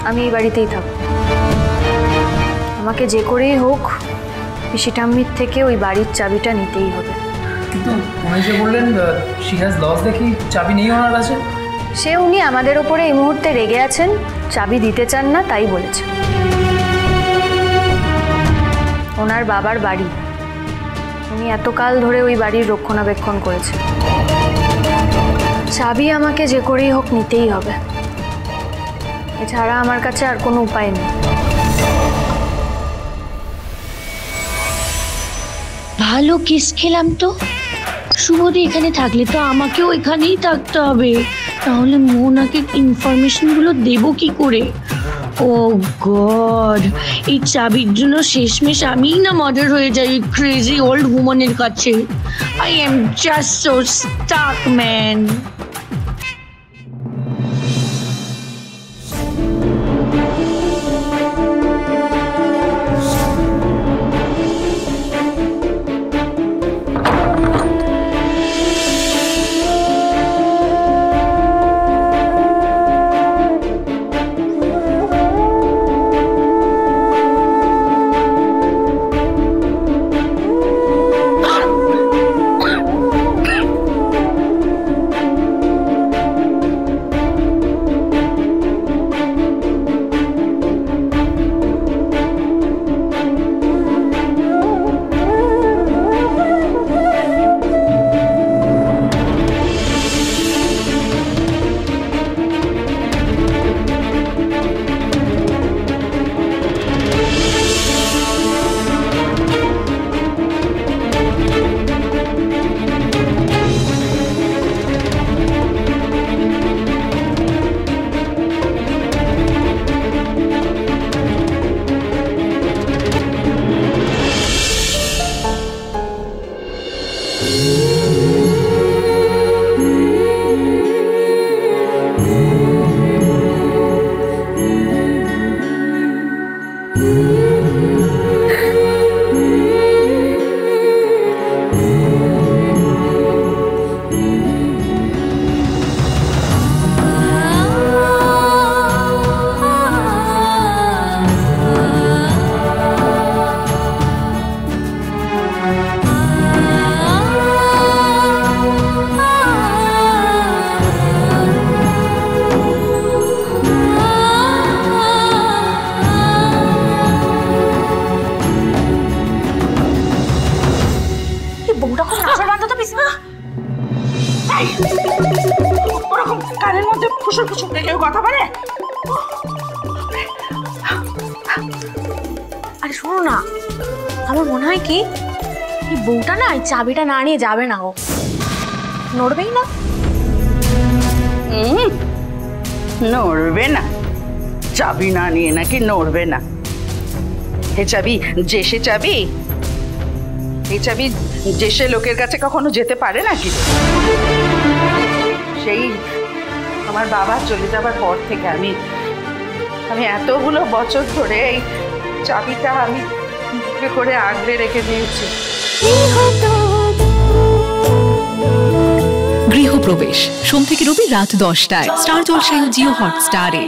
আমি এই বাড়িতেই থাকবো। আমাকে যে করেই হোক পিসি ঠাম্মির থেকে ওই বাড়ির চাবিটা নিতেই হবে। কিন্তু উনি যে বললেন শি হ্যাজ লস দেখি চাবি নেই ওনার কাছে। সে উনি আমাদের ওপরে এই মুহূর্তে রেগে আছেন, চাবি দিতে চান না তাই বলেছে। ওনার বাবার বাড়ি, উনি এতকাল ধরে ওই বাড়ির রক্ষণাবেক্ষণ করেছেন। চাবি আমাকে যে করেই হোক নিতেই হবে, এছাড়া আমার কাছে আর কোনো উপায় নেই। ভালো কিস খেলাম তো। শুভদি এখানে থাকলে তো আমাকেও এখানেই থাকতে হবে, তাহলে মোনাকে ইনফরমেশন গুলো দেবো কি করে? ও গড, এই চাবির জন্য শেষমেশ আমিই না মার্ডার হয়ে যাই ক্রেজি ওল্ড উম্যানের কাছে। I am just so stuck man. ওরকম কানের মধ্যে ফুসুর ফুসুর কেউ কথা বলে? আরে শোনো না, আমার মনে হয় কি এই বউটা না এই চাবিটা না নিয়ে যাবে না, ও নড়বেই না। নড়বে না? চাবি না নিয়ে নাকি নড়বে না? এ চাবি যে সে চাবি, এই চাবি যে সে লোকের কাছে কখনো যেতে পারে নাকি? সেই আমার বাবা চলে যাবার পর থেকে আমি এতগুলো বছর ধরে এই চাবিটা আমি করে আগলে রেখে দিয়েছি। গৃহপ্রবেশ সোম থেকে রবি রাত 10টায় স্টার জলসায় ও জিও হটস্টারে।